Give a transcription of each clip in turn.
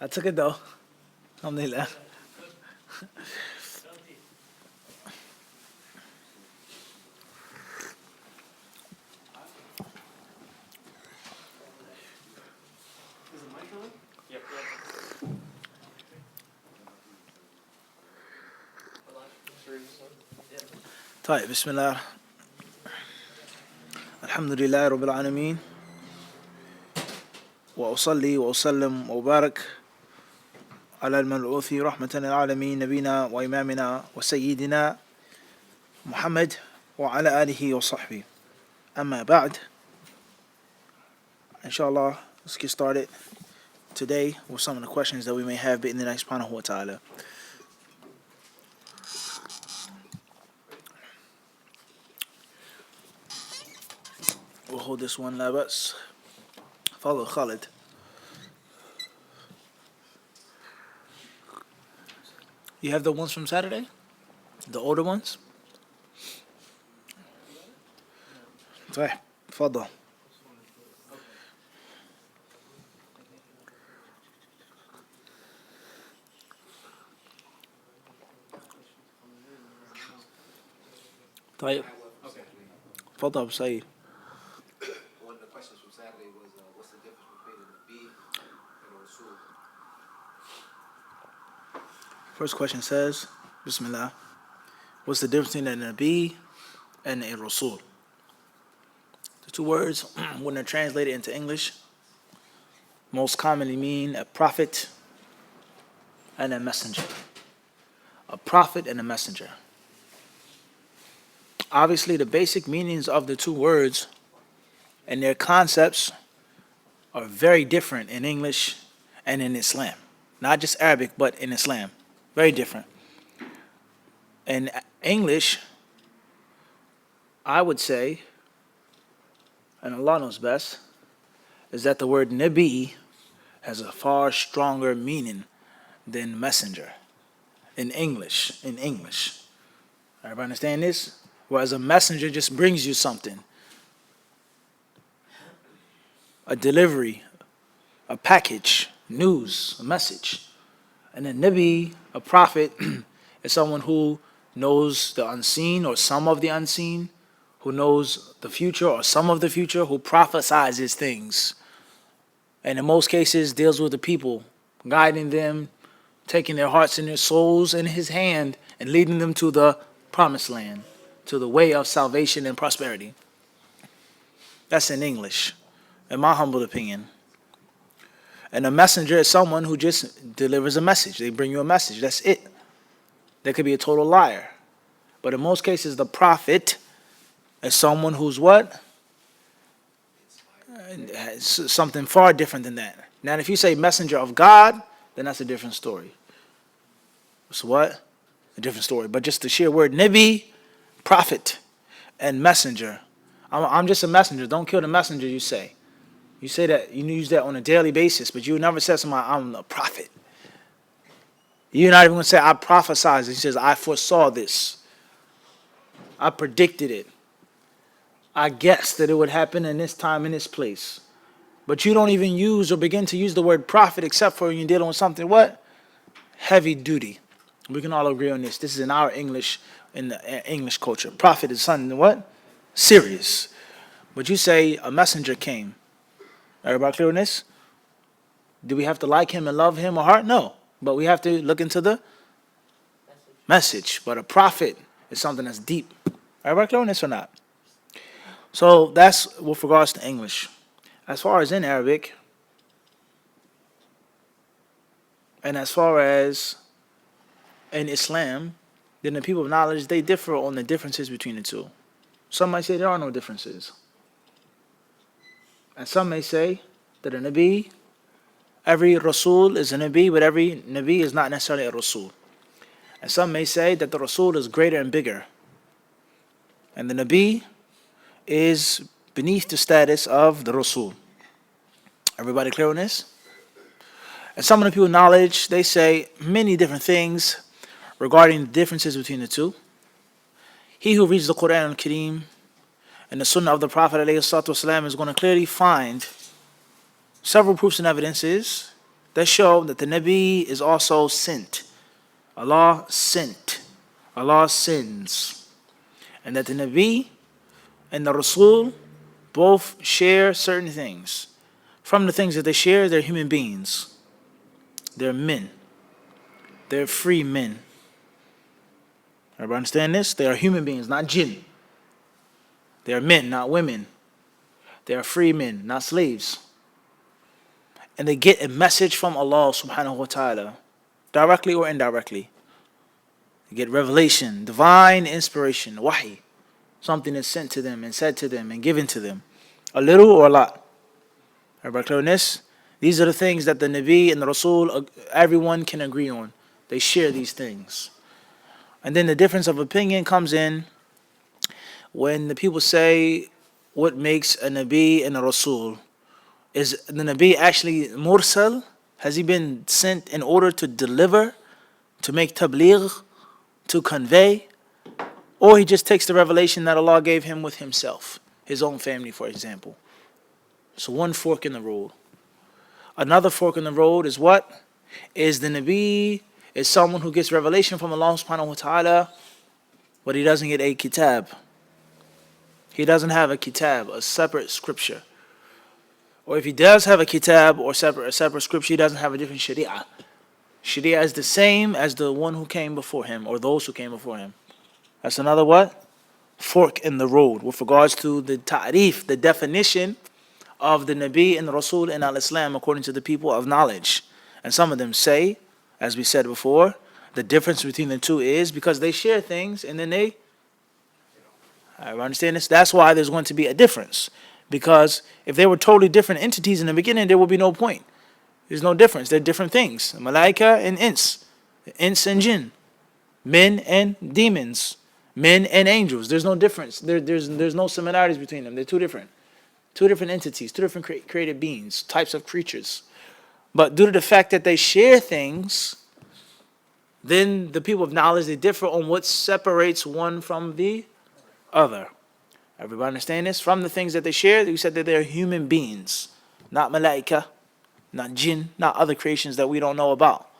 I took it though. Alhamdulillah. طيب بسم الله الحمد لله رب العالمين وأصلي وأسلم وأبارك على المبعوث رحمة للعالمين نبينا وإمامنا وسيدنا محمد وعلى آله وصحبه أما بعد. Inshallah, let's get started today with some of the questions that we may have بإذن الله سبحانه وتعالى. We'll hold this one, لا بأس. Follow Khalid. You have the ones from Saturday? The older ones? طيب تفضل. طيب تفضل أبو سعيد. One of the questions from Saturday was, what's the difference between a Nabi and a Rasul? First question says, Bismillah, what's the difference between a Nabi and a Rasul? The two words, when they're translated into English, most commonly mean a prophet and a messenger. A prophet and a messenger. Obviously, the basic meanings of the two words and their concepts are very different in English and in Islam. Not just Arabic, but in Islam. Very different. In English, I would say, and Allah knows best, is that the word Nabi has a far stronger meaning than messenger in English. Everybody understand this? Whereas a messenger just brings you something. A delivery, a package, news, a message. And a Nabi, a prophet, is someone who knows the unseen or some of the unseen, who knows the future or some of the future, who prophesizes things. And in most cases deals with the people, guiding them, taking their hearts and their souls in his hand and leading them to the promised land, to the way of salvation and prosperity. That's in English, in my humble opinion. And a messenger is someone who just delivers a message. They bring you a message. That's it. They could be a total liar. But in most cases, the prophet is someone who's what? Something far different than that. Now, if you say messenger of God, then that's a different story. So what? A different story. But just the sheer word Nabi, prophet, and messenger. I'm just a messenger. Don't kill the messenger, you say. You say that, you use that on a daily basis, but you never say to somebody, I'm a prophet. You're not even going to say, I prophesied. He says, I foresaw this. I predicted it. I guessed that it would happen in this time, in this place. But you don't even use or begin to use the word prophet except for when you're dealing with something, what? Heavy duty. We can all agree on this. This is in our English, in the English culture. Prophet is something, what? Serious. But you say a messenger came. Everybody clear on this? Do we have to like him and love him or heart? No. But we have to look into the message. But a prophet is something that's deep. Everybody clear on this or not? So that's with regards to English. As far as in Arabic, and as far as in Islam, then the people of knowledge, they differ on the differences between the two. Some might say there are no differences. And some may say that a Nabi, every Rasul is a Nabi, but every Nabi is not necessarily a Rasul. And some may say that the Rasul is greater and bigger. And the Nabi is beneath the status of the Rasul. Everybody clear on this? And some of the people of knowledge, they say many different things regarding the differences between the two. He who reads the Quran al-Kareem and the Sunnah of the Prophet ﷺ is going to clearly find several proofs and evidences that show that the Nabi is also sent. Allah sent. Allah sends. And that the Nabi and the Rasul both share certain things. From the things that they share, they're human beings. They're men. They're free men. Everybody understand this? They are human beings, not jinn. They are men, not women. They are free men, not slaves. And they get a message from Allah subhanahu wa ta'ala, directly or indirectly. They get revelation, divine inspiration, wahi. Something is sent to them and said to them and given to them. A little or a lot. Everybody clear on this? These are the things that the Nabi and the Rasul, everyone can agree on. They share these things. And then the difference of opinion comes in when the people say, what makes a Nabi and a Rasul? Is the Nabi actually mursal? Has he been sent in order to deliver, to make tabligh, to convey? Or he just takes the revelation that Allah gave him with himself, his own family, for example. So one fork in the road. Another fork in the road is what? Is the Nabi is someone who gets revelation from Allah subhanahu wa ta'ala, but he doesn't get a kitab. He doesn't have a kitab, a separate scripture. Or if he does have a kitab or a separate scripture, he doesn't have a different sharia. Sharia is the same as the one who came before him, or those who came before him. That's another what? Fork in the road with regards to the ta'rif, the definition of the Nabi and the Rasul in al-Islam according to the people of knowledge. And some of them say, as we said before, the difference between the two is because they share things and then they... I understand this? That's why there's going to be a difference. Because if they were totally different entities in the beginning, there would be no point. There's no difference. They're different things. Malaika and ins. Ins and jinn. Men and demons. Men and angels. There's no difference. There's no similarities between them. They're two different. Two different entities. Two different created beings. Types of creatures. But due to the fact that they share things, then the people of knowledge, they differ on what separates one from the other. Everybody understand this? From the things that they share, we said that they're human beings. Not malaika, not jinn, not other creations that we don't know about.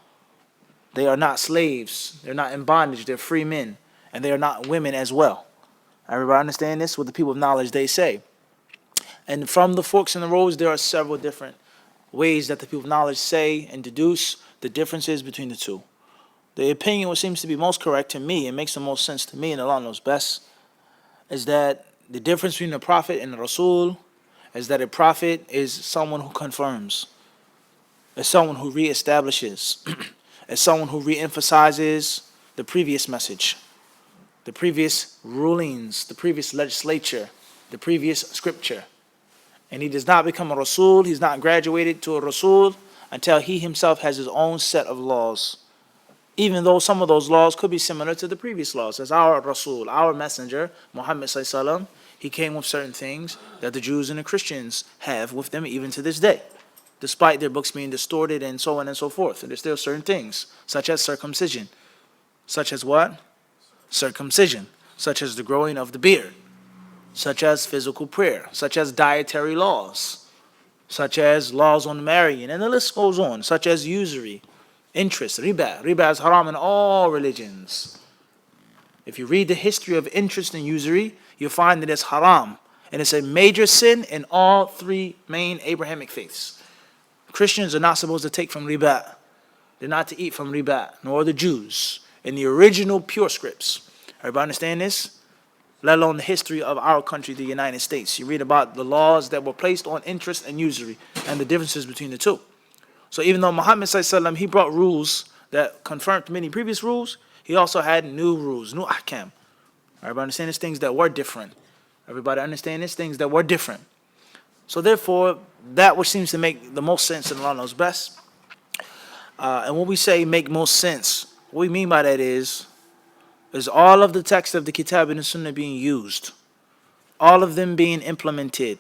They are not slaves. They're not in bondage. They're free men. And they are not women as well. Everybody understand this? What the people of knowledge, they say. And from the forks in the roads, there are several different ways that the people of knowledge say and deduce the differences between the two. The opinion which seems to be most correct to me, and makes the most sense to me and Allah knows best, is that the difference between the Prophet and the Rasul is that a Prophet is someone who confirms, is someone who reestablishes, is someone who reemphasizes the previous message, the previous rulings, the previous legislature, the previous scripture. And he does not become a Rasul, he's not graduated to a Rasul until he himself has his own set of laws. Even though some of those laws could be similar to the previous laws. As our Rasul, our messenger, Muhammad sallallahu alaihi wasallam, he came with certain things that the Jews and the Christians have with them even to this day. Despite their books being distorted and so on and so forth. And there's still certain things, such as circumcision. Such as what? Circumcision. Such as the growing of the beard. Such as physical prayer. Such as dietary laws. Such as laws on marrying. And the list goes on. Such as usury. Interest, riba. Riba is haram in all religions. If you read the history of interest and usury, you'll find that it's haram. And it's a major sin in all three main Abrahamic faiths. Christians are not supposed to take from riba. They're not to eat from riba, nor the Jews. In the original pure scripts. Everybody understand this? Let alone the history of our country, the United States. You read about the laws that were placed on interest and usury and the differences between the two. So even though Muhammad sallallahu alaihi wasallam, he brought rules that confirmed many previous rules, he also had new rules, new ahkam. Everybody understand these things that were different. Everybody understand these things that were different. So therefore, that which seems to make the most sense and Allah knows best. And when we say make most sense, what we mean by that is all of the text of the Kitab and the Sunnah being used. All of them being implemented.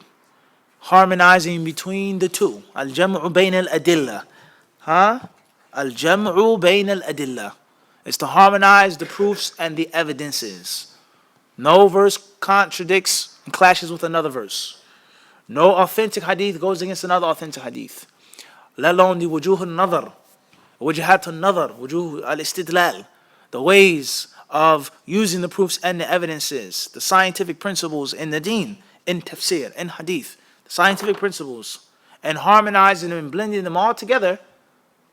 Harmonizing between the two. Al-jam'u bayn al-adilla. Al-jam'u bayn al-adilla. It's to harmonize the proofs and the evidences. No verse contradicts and clashes with another verse. No authentic hadith goes against another authentic hadith. let alone the wujuh al-nadar, wujuhat al-nadar, wujuh al-istidlal, the ways of using the proofs and the evidences, the scientific principles in the deen, in tafsir, in hadith, the scientific principles, and harmonizing them and blending them all together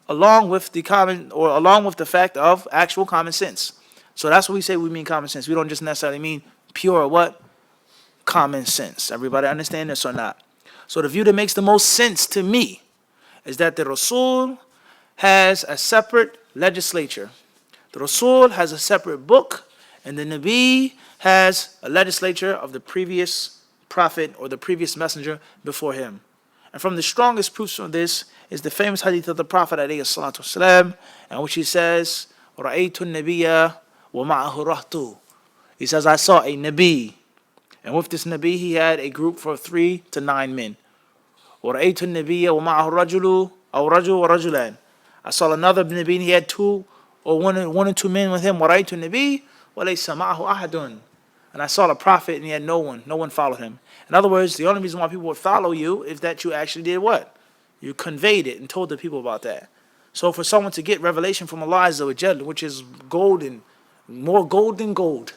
along with the fact of actual common sense. So that's what we say we mean common sense. We don't just necessarily mean pure what? Common sense. Everybody understand this or not? So the view that makes the most sense to me is that the Rasul has a separate legislature. The Rasul has a separate book, and the Nabi has a legislature of the previous prophet or the previous messenger before him. And from the strongest proofs of this is the famous hadith of the Prophet ﷺ, in which he says, رَأَيْتُ النَّبِيَّ وَمَعَهُ رَهْتُ. He says, I saw a Nabi, and with this Nabi he had a group for 3 to 9 men. وَرَأَيْتُ النَّبِيَّ وَمَعَهُ رَجُلُ أَوْ رَجُلُ وَرَجُلَانِ. I saw another Nabi and he had one or two men with him. وَرَأَيْتُ النَّبِيَّ وَلَيْسَ مَعَهُ أَحَدٌ. And I saw the Prophet and he had no one followed him. In other words, the only reason why people would follow you is that you actually did what? You conveyed it and told the people about that. So for someone to get revelation from Allah Azza wa Jal, which is golden, more gold than gold,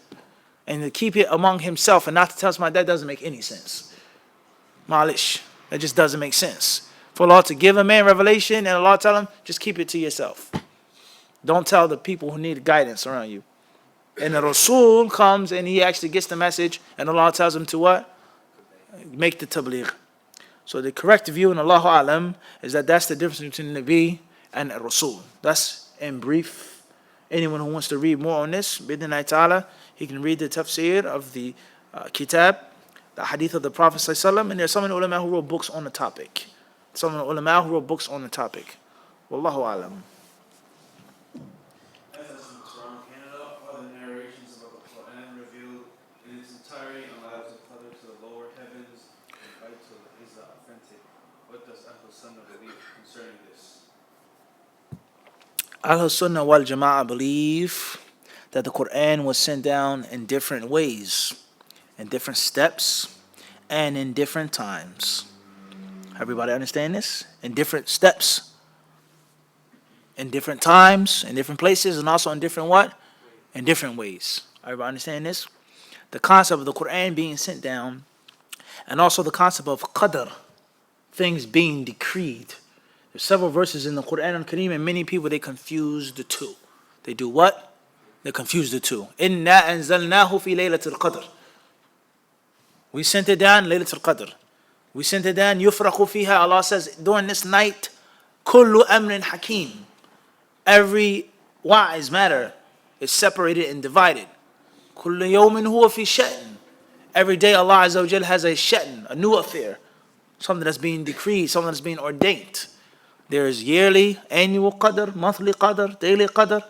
and to keep it among himself and not to tell somebody, that doesn't make any sense. Malish. That just doesn't make sense. For Allah to give a man revelation and Allah tell him, just keep it to yourself. Don't tell the people who need guidance around you. And the Rasul comes and he actually gets the message and Allah tells him to what? Make the tabligh. So the correct view in Allahu Alam is that that's the difference between the Nabi and the Rasul. That's in brief. Anyone who wants to read more on this, bidnillahi ta'ala, he can read the tafsir of the kitab, the hadith of the Prophet ﷺ, and there's some of the ulama who wrote books on the topic. Wallahu Alam. Ahl Sunnah wal Jama'ah believe that the Quran was sent down in different ways, in different steps, and in different times. Everybody understand this? In different steps, in different times, in different places, and also in different what? In different ways. Everybody understand this? The concept of the Quran being sent down, and also the concept of qadr, things being decreed. There's several verses in the Quran al-Kareem, and many people, they confuse the two. They do what? They confuse the two. Inna anzalnahu fi laylatil qadr. We sent it down, laylatul qadr. We sent it down, yufraqu fiha. Allah says, during this night, kullu amrin hakim. Every wise matter is separated and divided. Kullu yawmin huwa fi sha'n. Every day Allah Azza wa Jal has a sha'n, a new affair. Something that's being decreed, something that's being ordained. There is yearly, annual qadr, monthly qadr, daily qadr.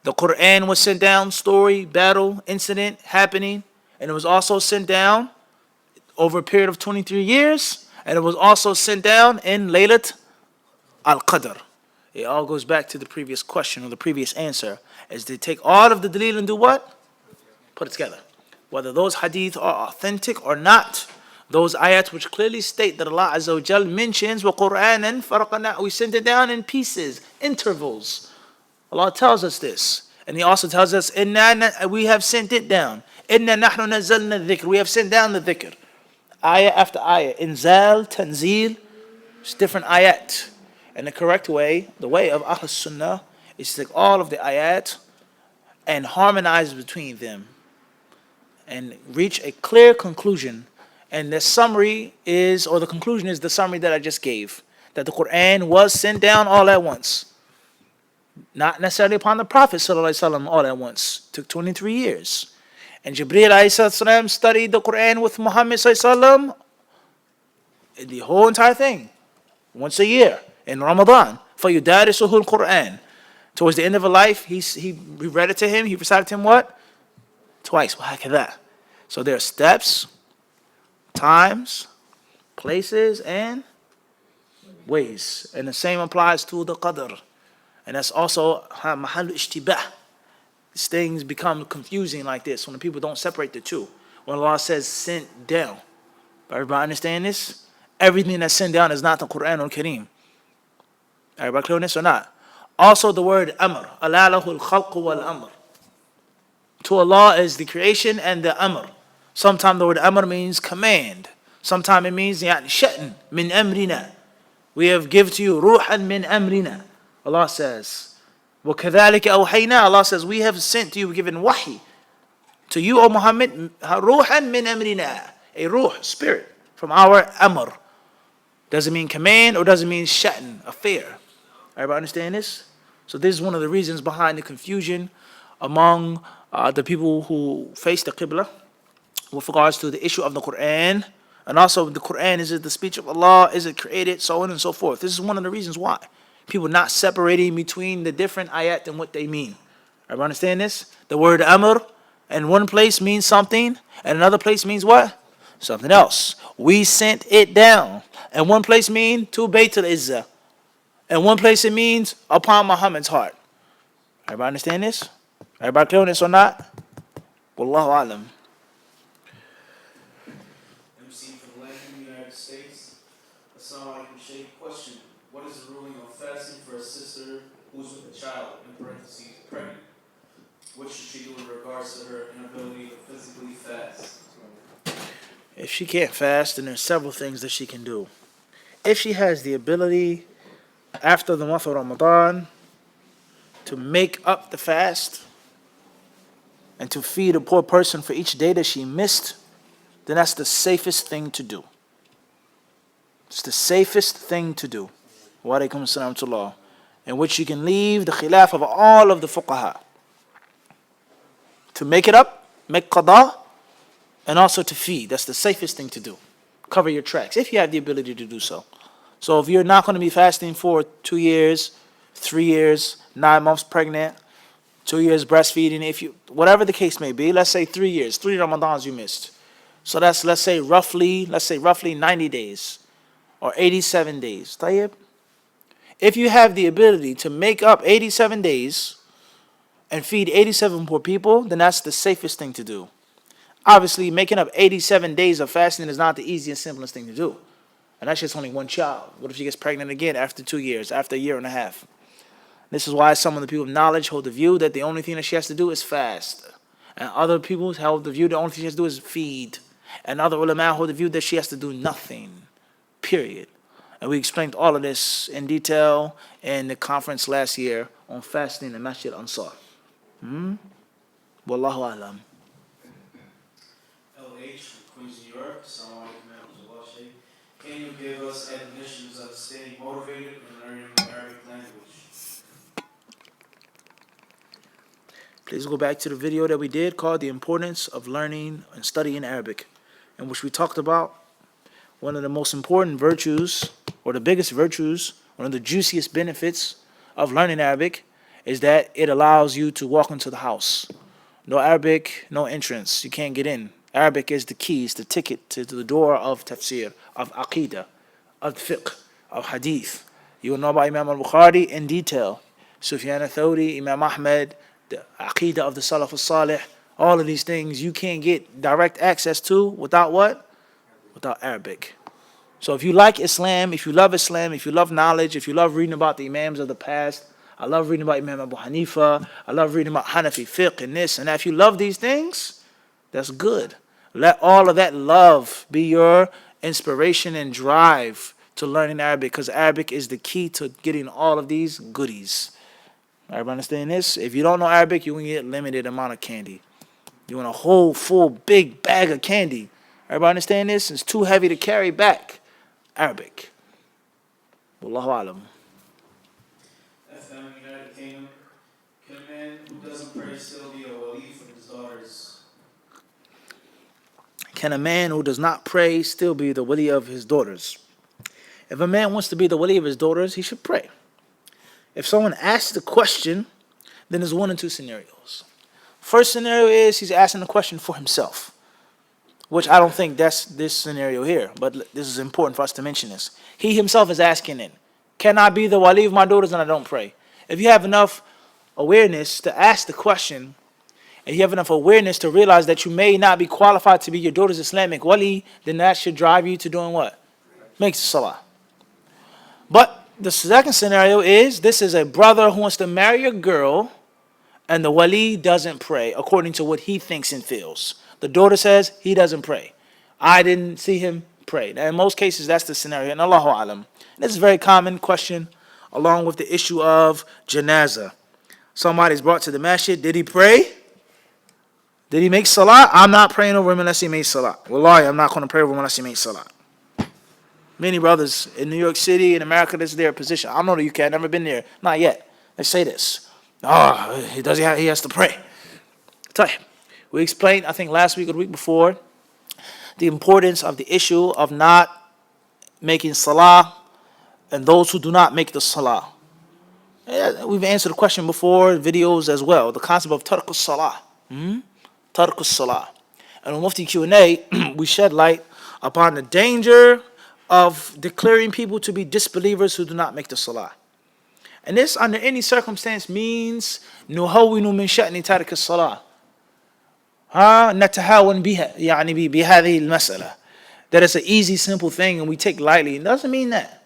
The Quran was sent down, story, battle, incident happening. And it was also sent down over a period of 23 years. And it was also sent down in Laylat al-Qadr. It all goes back to the previous question or the previous answer. Is to take all of the dalil and do what? Put it together. Whether those hadith are authentic or not. Those ayats which clearly state that Allah Azza wa Jal mentions وَقُرْآنًا فَرَقْنَا. We sent it down in pieces, intervals. Allah tells us this. And He also tells us, we have sent it down. إِنَّا نَحْنُ نَزَّلْنَا الذِّكْرِ. We have sent down the dhikr. Ayah after ayah. Inzal, tanzil. It's different ayat. And the correct way, the way of Ahl Sunnah, is to take all of the ayat and harmonize between them. And reach a clear conclusion. And the summary is, or the conclusion is the summary that I just gave. That the Quran was sent down all at once. Not necessarily upon the Prophet ﷺ all at once. Took 23 years. And Jibreel ﷺ studied the Quran with Muhammad ﷺ the whole entire thing. Once a year in Ramadan. فَيُدَارِسُهُ الْقُرْآنِ. Towards the end of his life, he read it to him. He recited to him what? Twice. وَهَكَذَا. So there are steps, times, places, and ways. And the same applies to the qadr. And that's also mahal ishtibah. These things become confusing like this when the people don't separate the two. When Allah says sent down. Everybody understand this? Everything that's sent down is not the Quran al-Kareem. Everybody clear on this or not? Also the word amr. Allah lahul khalq wal amr. To Allah is the creation and the amr. Sometimes the word amr means command. Sometimes it means يعني شأن min amrina. We have given to you ruhan min amrina. Allah says. وَكَذَلِكَ أَوْحَيْنَا. Allah says, we have sent to you, given wahi to you, O Muhammad, ruhan min amrina. A ruh, spirit, from our amr. Doesn't mean command or doesn't mean sha'n, affair. Everybody understand this? So this is one of the reasons behind the confusion among the people who face the Qibla with regards to the issue of the Quran. And also the Quran, is it the speech of Allah? Is it created? So on and so forth. This is one of the reasons why. People not separating between the different ayat and what they mean. Everybody understand this? The word amr in one place means something, and another place means what? Something else. We sent it down. And one place means to Bayt al-Izzah. And one place it means upon Muhammad's heart. Everybody understand this? Everybody clear on this or not? Wallahu alam. MC from Latin, United States. Assalamu alaikum, Shaykh. Question: what is the ruling of fasting for a sister who's with a child, in parentheses, pregnant? What should she do in regards to her inability to physically fast? If she can't fast, then there's several things that she can do. If she has the ability after the month of Ramadan to make up the fast and to feed a poor person for each day that she missed, then that's the safest thing to do. It's the safest thing to do. Wa alaikum assalam to Allah. In which you can leave the khilaf of all of the fuqaha. To make it up, make qada, and also to feed. That's the safest thing to do. Cover your tracks, if you have the ability to do so. So if you're not going to be fasting for 2 years, 3 years, 9 months pregnant, 2 years breastfeeding, if you, whatever the case may be, let's say 3 years, 3 Ramadans you missed. So that's, let's say roughly 90 days or 87 days. Tayyib? If you have the ability to make up 87 days and feed 87 poor people, then that's the safest thing to do. Obviously, making up 87 days of fasting is not the easiest, simplest thing to do. And that's just only one child. What if she gets pregnant again after 2 years, after a year and a half? This is why some of the people of knowledge hold the view that the only thing that she has to do is fast. And other people hold the view the only thing she has to do is feed. And other ulama hold the view that she has to do nothing. Period. And we explained all of this in detail in the conference last year on fasting in Masjid Ansar. Wallahu alam. LH from Queens, New York. Assalamu alaikum warahmatullahi wabarakatuh. Can you give us admonitions of staying motivated and learning Arabic language? Please go back to the video that we did called The Importance of Learning and Studying Arabic, in which we talked about one of the most important virtues, or the biggest virtues, one of the juiciest benefits of learning Arabic is that it allows you to walk into the house. No Arabic, no entrance. You can't get in. Arabic is the keys, the ticket to the door of tafsir, of aqidah, of fiqh, of hadith. You will know about Imam al-Bukhari in detail. Sufyan al-Thawri, Imam Ahmed, the aqidah of the Salaf al-Salih, all of these things you can't get direct access to without what? Without Arabic. So if you like Islam, if you love knowledge, if you love reading about the Imams of the past, I love reading about Imam Abu Hanifa, I love reading about Hanafi fiqh and this and that. If you love these things, that's good. Let all of that love be your inspiration and drive to learning Arabic, because Arabic is the key to getting all of these goodies. Everybody understand this? If you don't know Arabic, you can get limited amount of candy. You want a whole full big bag of candy. Everybody understand this? It's too heavy to carry back. Arabic. Wallahu alam. FM, United Kingdom. Can a man who doesn't pray still be a wali for his daughters? Can a man who does not pray still be the wali of his daughters? If a man wants to be the wali of his daughters, he should pray. If someone asks the question, then there's one or two scenarios. First scenario is he's asking the question for himself, which I don't think that's this scenario here, but this is important for us to mention this. He himself is asking it. Can I be the wali of my daughters and I don't pray? If you have enough awareness to ask the question, and you have enough awareness to realize that you may not be qualified to be your daughter's Islamic wali, then that should drive you to doing what? Make salah. But The second scenario is this is a brother who wants to marry a girl and the wali doesn't pray according to what he thinks and feels. The daughter says he doesn't pray. I didn't see him pray. Now, in most cases, that's the scenario. And Allahu alam. This is a very common question along with the issue of janazah. Somebody's brought to the masjid. Did he pray? Did he make salah? I'm not praying over him unless he made salah. Wallahi, I'm not going to pray over him unless he made salah. Many brothers in New York City, in America, this is their position. I don't know the UK. I've never been there. Not yet. They say this. Oh, he has to pray. We explained, I think last week or the week before, the importance of the issue of not making salah and those who do not make the salah. We've answered the question before, videos as well. The concept of tarq salah. Tarq salah. And on Mufti Q&A, we shed light upon the danger of declaring people to be disbelievers who do not make the salah. And this, under any circumstance, means نهون من شأن تارك الصلاة. نتهاون بها يعني بهذه المسألة. That it's an easy, simple thing and we take lightly. It doesn't mean that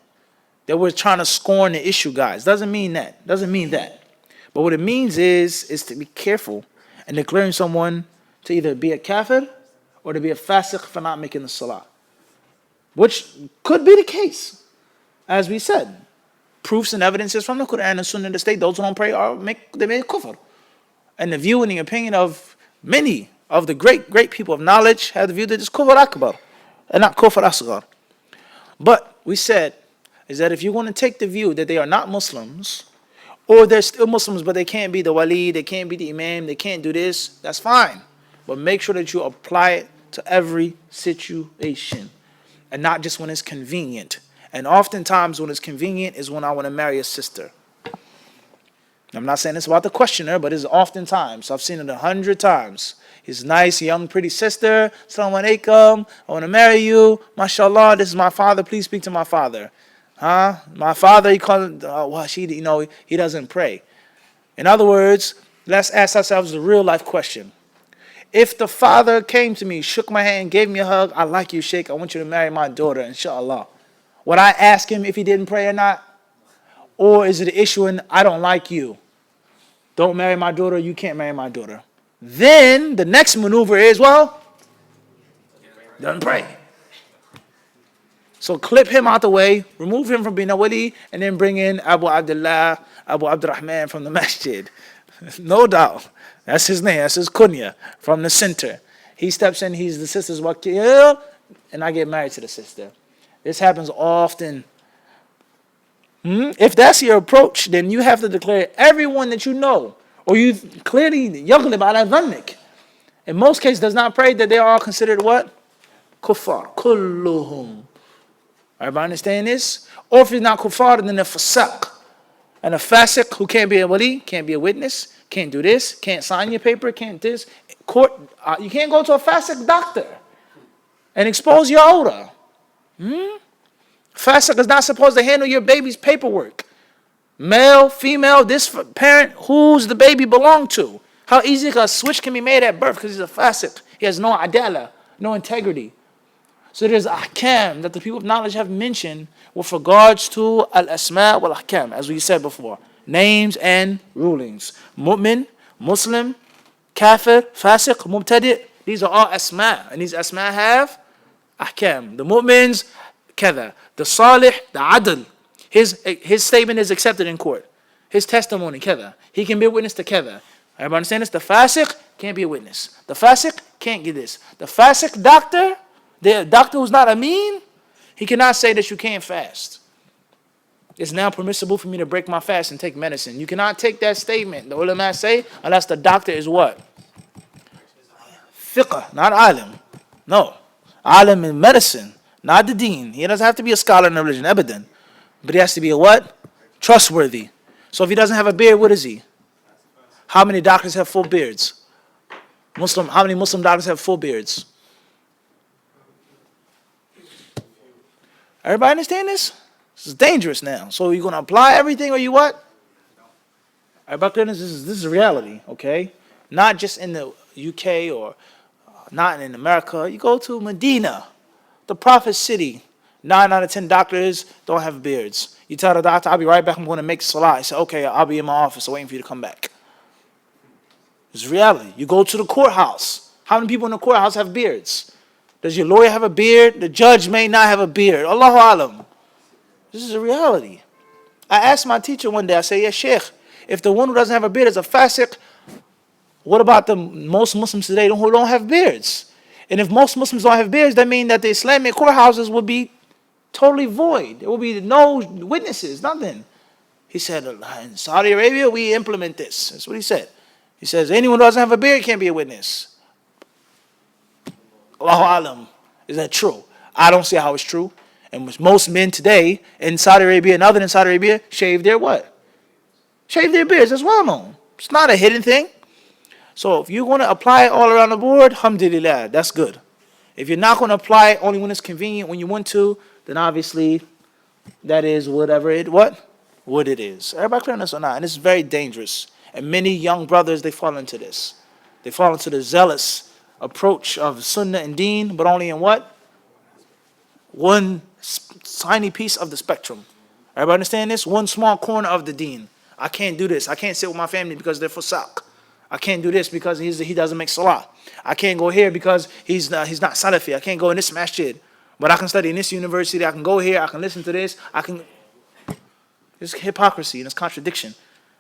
we're trying to scorn the issue, guys. Doesn't mean that. But what it means is to be careful and declaring someone to either be a kafir or to be a fasiq for not making the salah. Which could be the case. As we said, proofs and evidences from the Quran and Sunnah to state those who don't pray they make kufr. And the view and the opinion of many of the great people of knowledge have the view that it's kufr akbar and not kufr asghar. But we said is that if you want to take the view that they are not Muslims, or they're still Muslims but they can't be the wali, they can't be the imam, they can't do this, that's fine. But make sure that you apply it to every situation and not just when it's convenient. And oftentimes when it's convenient is when I want to marry a sister. I'm not saying it's about the questioner, but it's oftentimes. I've seen it 100 times. His nice, young, pretty sister. Assalamu alaikum. I want to marry you. MashaAllah, this is my father. Please speak to my father. My father, he doesn't pray. In other words, let's ask ourselves the real life question. If the father came to me, shook my hand, gave me a hug, I like you, Sheikh. I want you to marry my daughter, inshallah. Would I ask him if he didn't pray or not? Or is it an issue in, I don't like you. Don't marry my daughter, you can't marry my daughter. Then the next maneuver is, doesn't pray. So clip him out the way, remove him from being a wali, and then bring in Abu Abdullah, Abu Abdurrahman from the masjid. No doubt. That's his name, that's his kunya from the center. He steps in, he's the sister's wakil, and I get married to the sister. This happens often. If that's your approach, then you have to declare everyone that you know, or you clearly yaghlib ala dhannik. In most cases, does not pray that they are all considered what? Kuffar. Kulluhum. Everybody understand this? Or if it's not kuffar, then a fasaq. And a fasiq who can't be a wali, can't be a witness, can't do this, can't sign your paper, can't this. Court, you can't go to a fasiq doctor and expose your aura. Fasiq is not supposed to handle your baby's paperwork. Male, female, this parent, who's the baby belong to? How easy a switch can be made at birth because he's a fasiq. He has no adala, no integrity. So there's ahkam that the people of knowledge have mentioned with regards to al-asma wal-ahkam, as we said before. Names and rulings. Mu'min, Muslim, kafir, fasiq, mubtadi'. These are all asma. And these asma have ahkam. The mu'mins, kada. The salih, the adl. His statement is accepted in court. His testimony, kada. He can be a witness to kada. Everybody understand this? The fasiq can't be a witness. The fasiq can't get this. The fasiq doctor, the doctor who's not ameen, he cannot say that you can't fast. It's now permissible for me to break my fast and take medicine. You cannot take that statement, the ulama say, unless the doctor is what? Fiqh, not alim. No. Alim in medicine, not the deen. He doesn't have to be a scholar in religion, abadan. But he has to be a what? Trustworthy. So if he doesn't have a beard, what is he? How many doctors have full beards? How many Muslim doctors have full beards? Everybody understand this? This is dangerous now. So you're going to apply everything or you what? Everybody, this is reality, okay? Not just in the UK or not in America. You go to Medina, the Prophet's city. 9 out of 10 doctors don't have beards. You tell the doctor, I'll be right back, I'm going to make salah. He said, okay, I'll be in my office waiting for you to come back. It's reality. You go to the courthouse. How many people in the courthouse have beards? Does your lawyer have a beard? The judge may not have a beard. Allahu alam. This is a reality. I asked my teacher one day, I said, yeah, Sheikh, if the one who doesn't have a beard is a fasiq, what about the most Muslims today who don't have beards? And if most Muslims don't have beards, that means that the Islamic courthouses would be totally void. There will be no witnesses, nothing. He said, in Saudi Arabia, we implement this. That's what he said. He says, anyone who doesn't have a beard can't be a witness. Allahu alam. Is that true? I don't see how it's true. And most men today in Saudi Arabia and other than Saudi Arabia shave their what? Shave their beards. That's well known. It's not a hidden thing. So if you're going to apply it all around the board, alhamdulillah, that's good. If you're not going to apply it only when it's convenient, when you want to, then obviously that is what it is. Everybody clear on this or not? And it's very dangerous. And many young brothers, they fall into this. They fall into the zealous approach of sunnah and deen, but only in what? One tiny piece of the spectrum. Everybody understand this? One small corner of the deen. I can't do this. I can't sit with my family because they're fusaq. I can't do this because he doesn't make salah. I can't go here because he's not Salafi. I can't go in this masjid. But I can study in this university. I can go here. I can listen to this. It's hypocrisy and it's contradiction.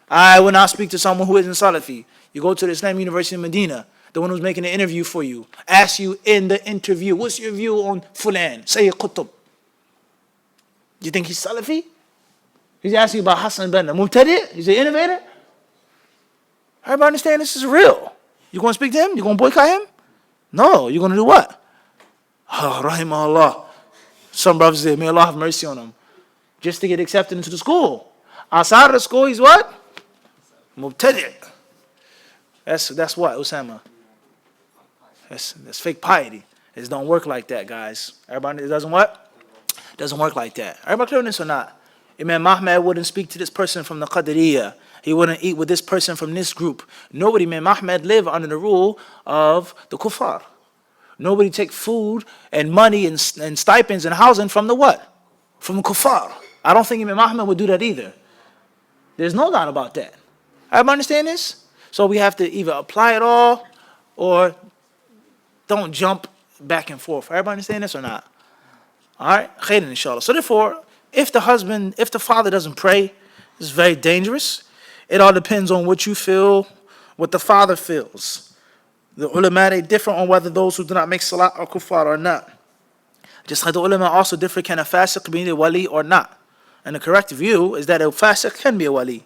I will not speak to someone who isn't Salafi. You go to the Islam University in Medina. The one who's making the interview for you. Ask you in the interview, what's your view on Fulan? Sayyid Qutb. You think he's Salafi? He's asking about Hassan Banna. Mubtadi'? He's an innovator? Everybody understand this is real. You going to speak to him? You going to boycott him? No. You're going to do what? Oh, rahimahullah. Some brothers say, may Allah have mercy on him. Just to get accepted into the school. Outside of the school, he's what? Mubtadi'. That's what, Usama? That's fake piety. It don't work like that, guys. Everybody, it doesn't what? It doesn't work like that. Everybody clear on this or not? Imam Ahmad wouldn't speak to this person from the Qadariyah. He wouldn't eat with this person from this group. Nobody, Imam Ahmad, live under the rule of the kuffar. Nobody take food and money and stipends and housing from the what? From the kuffar. I don't think Imam Ahmad would do that either. There's no doubt about that. Everybody understand this? So we have to either apply it all or don't jump back and forth. Everybody understand this or not? All right? Khairan, inshallah. So therefore, if the father doesn't pray, it's very dangerous. It all depends on what you feel, what the father feels. The ulama, they differ on whether those who do not make salah are kuffar or not. Just like the ulama also differ, can a fasiq be a wali or not? And the correct view is that a fasiq can be a wali.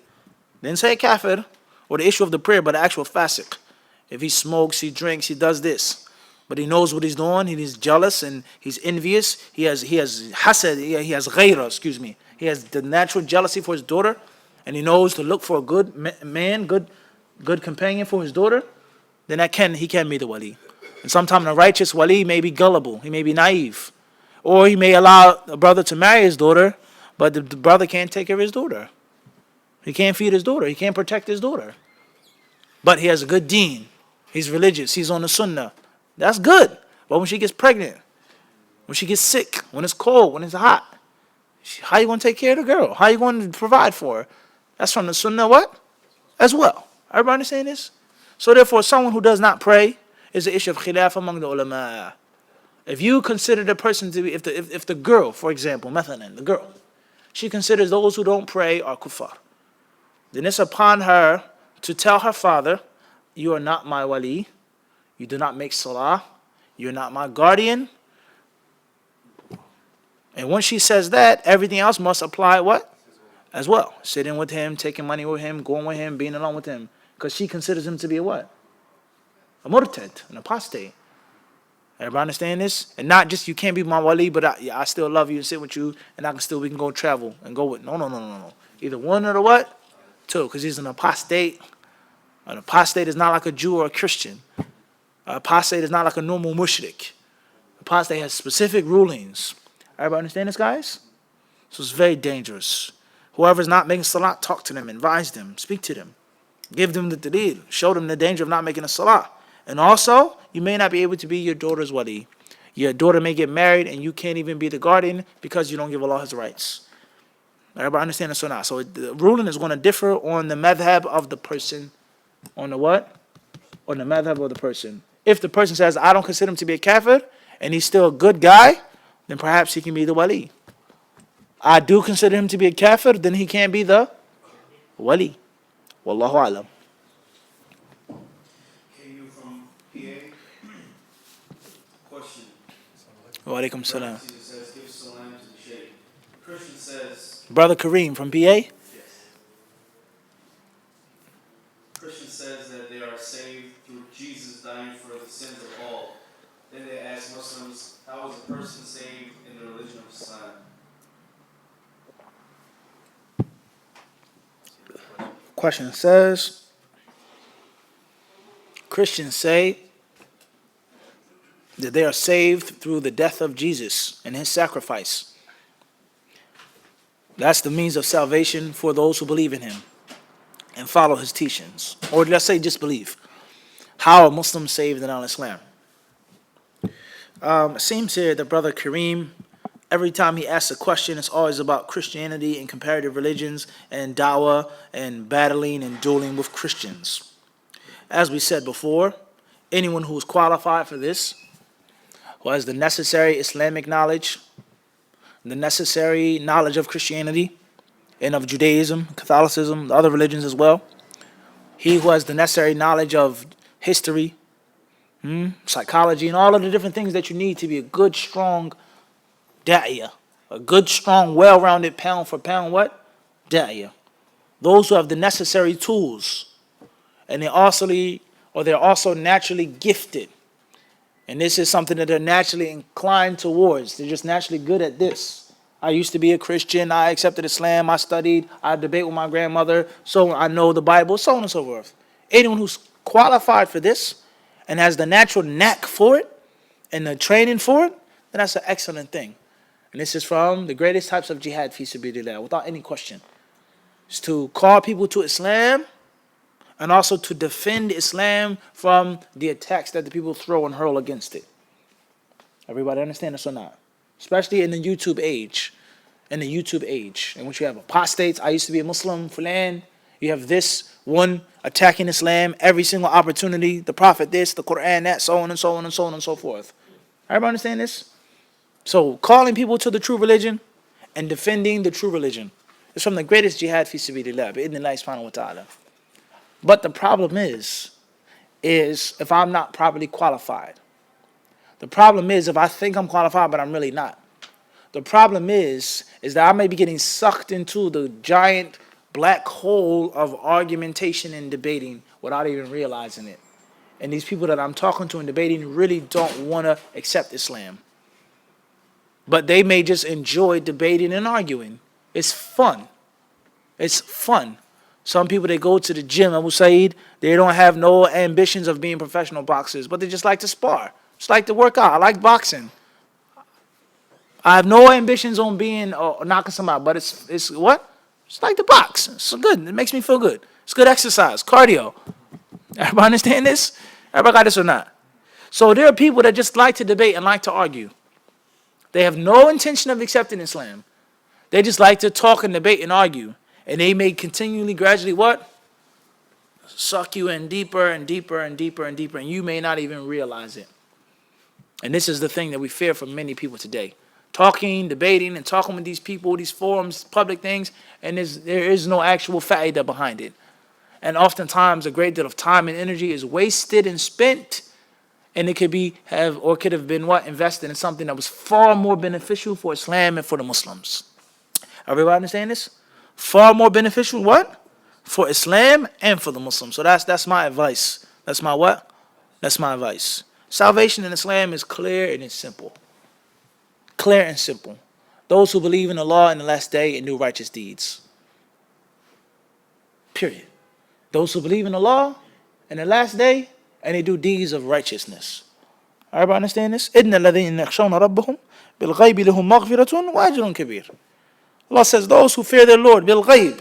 Didn't say kafir, or the issue of the prayer, but the actual fasiq. If he smokes, he drinks, he does this, but he knows what he's doing, he's jealous and he's envious, he has hasad, he has ghayra, he has the natural jealousy for his daughter, and he knows to look for a good man, good companion for his daughter, then he can be the wali. And sometimes a righteous wali may be gullible, he may be naive, or he may allow a brother to marry his daughter, but the brother can't take care of his daughter. He can't feed his daughter. He can't protect his daughter. But he has a good deen. He's religious. He's on the sunnah. That's good. But when she gets pregnant, when she gets sick, when it's cold, when it's hot, how you going to take care of the girl? How you going to provide for her? That's from the sunnah what? As well. Everybody understand this? So therefore, someone who does not pray is an issue of khilaf among the ulama. If you consider the person to be, if the girl, for example, mathalan, the girl, she considers those who don't pray are kuffar, then it's upon her to tell her father, you are not my wali, you do not make salah, you're not my guardian. And once she says that, everything else must apply what? As well. Sitting with him, taking money with him, going with him, being alone with him. Because she considers him to be a what? A murtad, an apostate. Everybody understand this? And not just you can't be my wali, but I still love you and sit with you, and we can go travel and go with. No. Either one or the what? Two, because he's an apostate. An apostate is not like a Jew or a Christian. An apostate is not like a normal mushrik. Apostate has specific rulings. Everybody understand this, guys? So it's very dangerous. Whoever's not making salah, talk to them, advise them, speak to them. Give them the dalil. Show them the danger of not making a salah. And also, you may not be able to be your daughter's wali. Your daughter may get married and you can't even be the guardian because you don't give Allah his rights. Everybody understand this or not? So the ruling is going to differ on the madhab of the person. On the what? On the madhab of the person. If the person says, I don't consider him to be a kafir, and he's still a good guy, then perhaps he can be the wali. I do consider him to be a kafir, then he can't be the wali. Wallahu alam. KU from PA. Question. Wa alaikum salam. It says, give salam to the sheikh. Christian says, Brother Kareem from PA. yes. Christian says that they are saved through Jesus dying for the sins of all. Then they ask Muslims, how is a person saved in the religion of Islam? Question says, Christians say that they are saved through the death of Jesus and his sacrifice. That's the means of salvation for those who believe in him and follow his teachings. Or let's say just believe. How are Muslims saved in al-Islam? It seems here that Brother Kareem, every time he asks a question, it's always about Christianity and comparative religions and dawah and battling and dueling with Christians. As we said before, anyone who is qualified for this, who has the necessary Islamic knowledge, the necessary knowledge of Christianity and of Judaism, Catholicism, the other religions as well, he who has the necessary knowledge of history, psychology, and all of the different things that you need to be a good, strong da'iyah, a good, strong, well-rounded pound for pound what? Da'iyah. Those who have the necessary tools, and they're also naturally gifted. And this is something that they're naturally inclined towards. They're just naturally good at this. I used to be a Christian. I accepted Islam. I studied. I debate with my grandmother. So I know the Bible, so on and so forth. Anyone who's qualified for this and has the natural knack for it and the training for it, then that's an excellent thing. And this is from the greatest types of jihad fi sabilillah, without any question. It's to call people to Islam and also to defend Islam from the attacks that the people throw and hurl against it. Everybody understand this or not? Especially in the YouTube age. In which you have apostates. I used to be a Muslim, fulan. You have this one attacking Islam every single opportunity. The Prophet this, the Quran that, so on and so on and so on and so forth. Everybody understand this? So calling people to the true religion and defending the true religion is from the greatest jihad fi sabilillah, bi'idhnillahi subhanahu wa ta'ala. But the problem is if I'm not properly qualified. The problem is if I think I'm qualified, but I'm really not. The problem is that I may be getting sucked into the giant black hole of argumentation and debating without even realizing it. And these people that I'm talking to and debating really don't want to accept Islam. But they may just enjoy debating and arguing. It's fun. It's fun. Some people, they go to the gym, Abu Saeed, they don't have no ambitions of being professional boxers, but they just like to spar. Just like to work out. I like boxing. I have no ambitions on being or knocking somebody out, but it's what? It's like the box. It's good. It makes me feel good. It's good exercise, cardio. Everybody understand this? Everybody got this or not? So there are people that just like to debate and like to argue. They have no intention of accepting Islam. They just like to talk and debate and argue. And they may continually, gradually what? Suck you in deeper and deeper and deeper and deeper. And you may not even realize it. And this is the thing that we fear from many people today. Talking, debating, and talking with these people, these forums, public things, and there is no actual fa'idah behind it. And oftentimes a great deal of time and energy is wasted and spent, and it could have been what? Invested in something that was far more beneficial for Islam and for the Muslims. Everybody understand this? Far more beneficial what? For Islam and for the Muslims. So that's my advice. That's my what? That's my advice. Salvation in Islam is clear and it's simple. Clear and simple. Those who believe in Allah and the last day and do righteous deeds. Period. Those who believe in Allah and the last day and they do deeds of righteousness. Everybody understand this? إِنَّ الَّذِينَ يَخْشَوْنَ رَبَّهُمْ بِالْغَيْبِ لَهُمْ مَغْفِرَةٌ وَأَجْرٌ كَبِيرٌ. Allah says those who fear their Lord, bil-ghayb,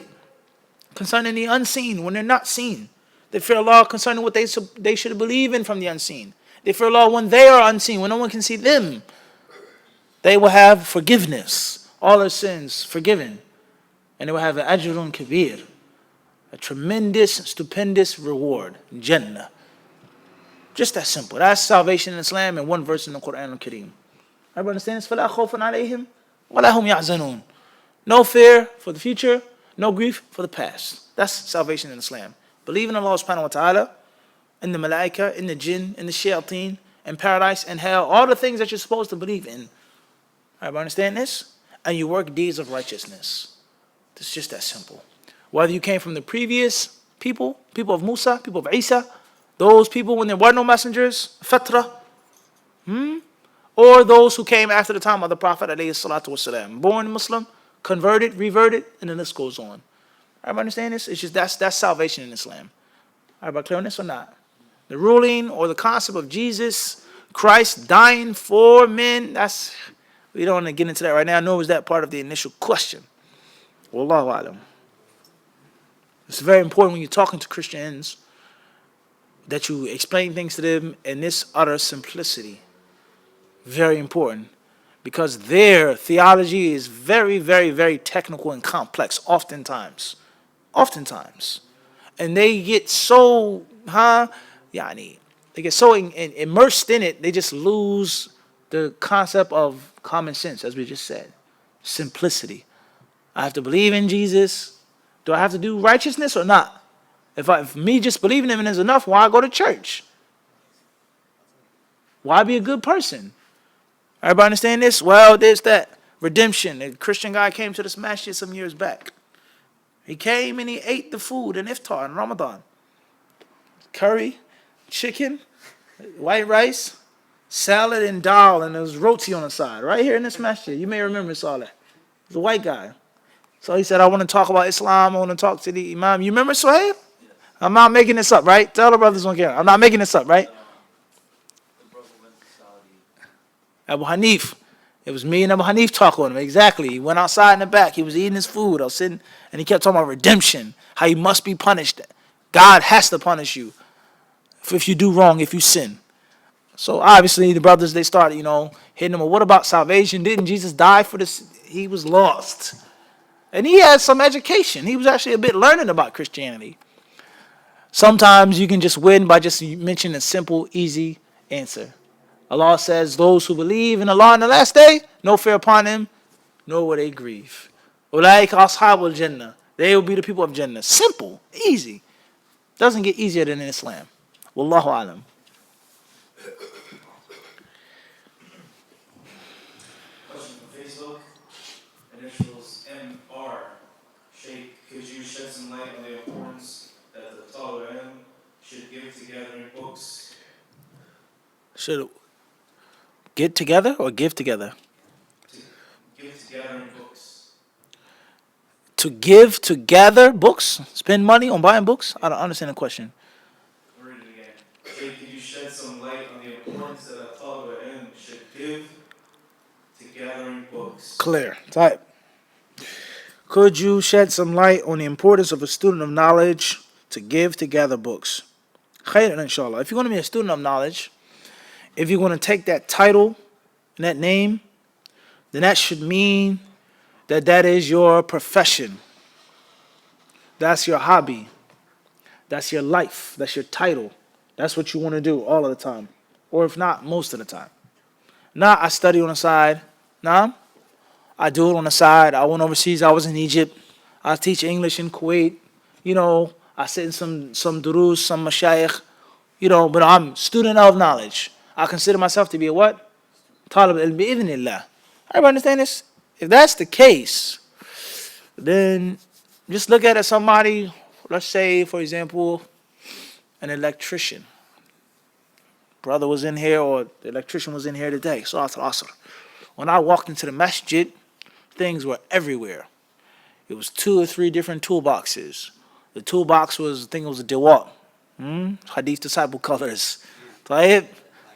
concerning the unseen, when they're not seen. They fear Allah concerning what they should believe in from the unseen. They fear Allah when they are unseen, when no one can see them. They will have forgiveness, all their sins forgiven. And they will have an ajrun kabir, a tremendous, stupendous reward, Jannah. Just that simple. That's salvation in Islam in one verse in the Quran al-Kareem. Everybody understand this? فَلَا خَوْفٌ عَلَيْهِمْ وَلَا هُمْ يَحْزَنُونَ. No fear for the future, no grief for the past. That's salvation in Islam. Believe in Allah subhanahu wa ta'ala, in the malaika, in the jinn, in the shayateen, in paradise, and hell, all the things that you're supposed to believe in. Everybody understand this? And you work deeds of righteousness. It's just that simple. Whether you came from the previous people of Musa, people of Isa, those people when there were no messengers, Fatra, or those who came after the time of the Prophet ﷺ, born Muslim, converted, reverted, and the list goes on. Everybody understand this? It's just that's salvation in Islam. Everybody clear on this or not? The ruling or the concept of Jesus Christ dying for men, we don't want to get into that right now, nor was that part of the initial question. Wallahu alam. It's very important when you're talking to Christians that you explain things to them in this utter simplicity. Very important. Because their theology is very, very, very technical and complex, oftentimes. And they get so, they get so immersed in it, they just lose the concept of common sense, as we just said. Simplicity. I have to believe in Jesus. Do I have to do righteousness or not? If me just believing in him is enough, why go to church? Why be a good person? Everybody understand this? Well, there's that redemption. A Christian guy came to this masjid some years back. He came and he ate the food in iftar in Ramadan. Curry, chicken, white rice, salad and dal, and there was roti on the side. Right here in this masjid. You may remember Saleh. He's a white guy. So he said, I want to talk about Islam. I want to talk to the Imam. You remember Suhaib? I'm not making this up, right? Tell the brothers on camera. I'm not making this up, right? Abu Hanif. It was me and Abu Hanif talking to him. Exactly. He went outside in the back. He was eating his food. I was sitting, and he kept talking about redemption, how you must be punished. God has to punish you if you do wrong, if you sin. So obviously the brothers, they started, hitting him. Well, what about salvation? Didn't Jesus die for this? He was lost. And he had some education. He was actually a bit learning about Christianity. Sometimes you can just win by just mentioning a simple, easy answer. Allah says, those who believe in Allah on the last day, no fear upon them, nor will they grieve. Ulaika ashabul Jannah. They will be the people of Jannah. Simple, easy. Doesn't get easier than in Islam. Wallahu alam. Question from Facebook. Initials MR. Sheikh, could you shed some light on the importance that the Talib should give together in books? Should get together or give together? To give together in books. To give together books? Spend money on buying books? I don't understand the question. I'll read it again. Sheikh, could you shed some light on the importance that a Talib should give together in books? Clear. Type. Could you shed some light on the importance of a student of knowledge to give together books? Khairan, inshallah. If you're going to be a student of knowledge, if you're going to take that title and that name, then that should mean that is your profession. That's your hobby. That's your life. That's your title. That's what you want to do all of the time. Or if not, most of the time. Now I study on the side. Now I do it on the side. I went overseas. I was in Egypt. I teach English in Kuwait. I sit in some durus, some mashayikh. But I'm student of knowledge. I consider myself to be a what? Talib al-bi'idhnillah. Everybody understand this? If that's the case, then just look at it somebody, let's say, for example, an electrician. Brother was in here, or the electrician was in here today. Salat al-Asr. When I walked into the masjid, things were everywhere. It was 2 or 3 different toolboxes. The toolbox was, I think it was a dewat. Hadith-disciple colors. Tayyib.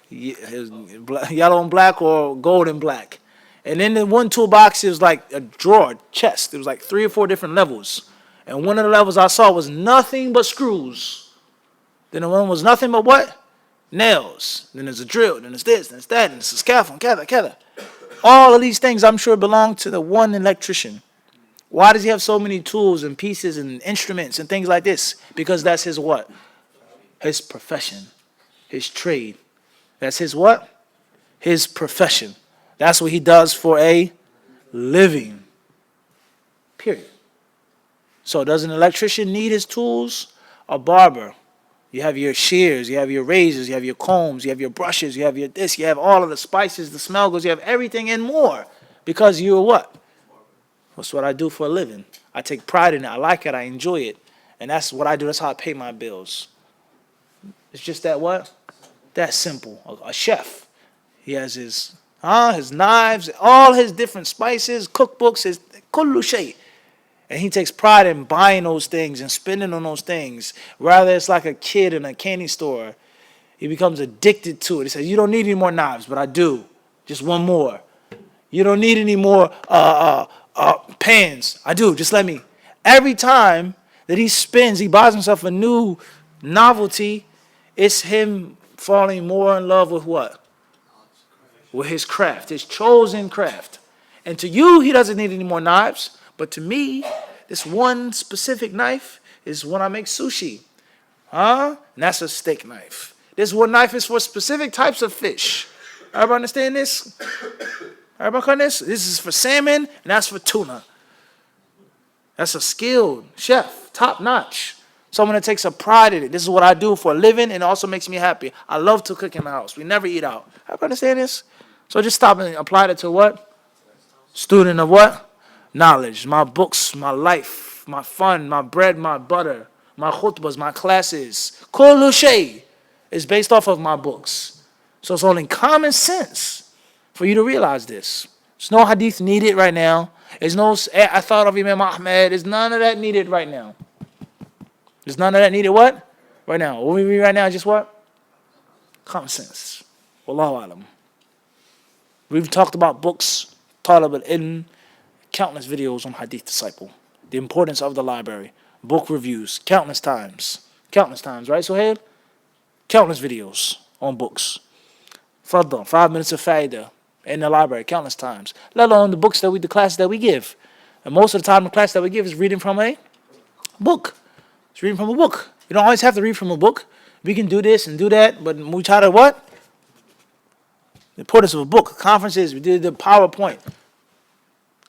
Yellow and black or gold and black. And then the one toolbox is like a drawer, chest. It was like 3 or 4 different levels. And one of the levels I saw was nothing but screws. Then the one was nothing but what? Nails. Then there's a drill. Then there's this. Then there's that. And there's a scaffold. All of these things I'm sure belong to the one electrician. Why does he have so many tools and pieces and instruments and things like this? Because that's his what? His profession, his trade. That's his what? His profession. That's what he does for a living. Period. So does an electrician need his tools? A barber. You have your shears, you have your razors, you have your combs, you have your brushes, you have your this, you have all of the spices, the smell goes, you have everything and more. Because you're what? That's what I do for a living. I take pride in it. I like it. I enjoy it. And that's what I do. That's how I pay my bills. It's just that what? That simple. A chef. He has his knives, all his different spices, cookbooks, his kullu shay. And he takes pride in buying those things and spending on those things. Rather, it's like a kid in a candy store. He becomes addicted to it. He says, you don't need any more knives, but I do. Just one more. You don't need any more pans. I do. Just let me. Every time that he spends, he buys himself a new novelty. It's him falling more in love with what? With his craft, his chosen craft. And to you, he doesn't need any more knives. But to me, this one specific knife is when I make sushi. And that's a steak knife. This one knife is for specific types of fish. Everybody understand this? Everybody understand this? This is for salmon, and that's for tuna. That's a skilled chef, top notch. Someone that takes a pride in it. This is what I do for a living, and it also makes me happy. I love to cook in the house. We never eat out. Everybody understand this? So just stop and apply it to what? Student of what? Knowledge. My books, my life, my fun, my bread, my butter, my khutbahs, my classes. Kullu shay is based off of my books. So it's only common sense for you to realize this. There's no hadith needed right now. There's no I thought of Imam Ahmed. There's none of that needed right now. There's none of that needed what? Right now. What we read right now is just what? Common sense. Wallahu alam. We've talked about books, talib al-ilm, countless videos on Hadith Disciple, the importance of the library, book reviews, countless times, right, Suhail? Countless videos on books. Faddal, 5 minutes of faida in the library, countless times. Let alone the books the classes that we give. And most of the time the class that we give is reading from a book. It's reading from a book. You don't always have to read from a book. We can do this and do that, but we try to what? The importance of a book. Conferences, we did the PowerPoint.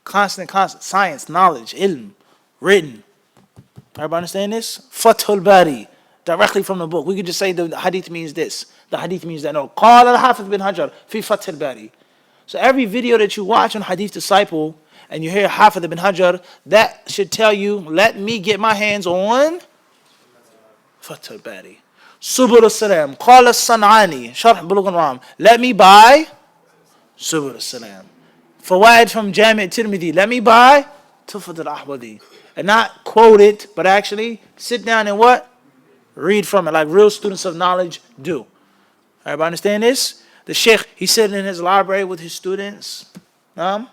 Constant, science, knowledge, ilm, written. Everybody understand this? Fathul Bari, directly from the book. We could just say the hadith means this. The hadith means that. No. Qala al-Hafidh bin Hajar fi Fathul Bari. So every video that you watch on Hadith Disciple and you hear Hafidh bin Hajar, that should tell you, let me get my hands on Fathul Bari. Subul al-Salam, Qala al-San'ani, Sharh Bulugh al-Maram. Let me buy Subul al-Salam. Fawaid from Jami' Tirmidhi. Let me buy Tufat al-Ahwadi. And not quote it, but actually sit down and what? Read from it, like real students of knowledge do. Everybody understand this? The sheikh, he's sitting in his library with his students. And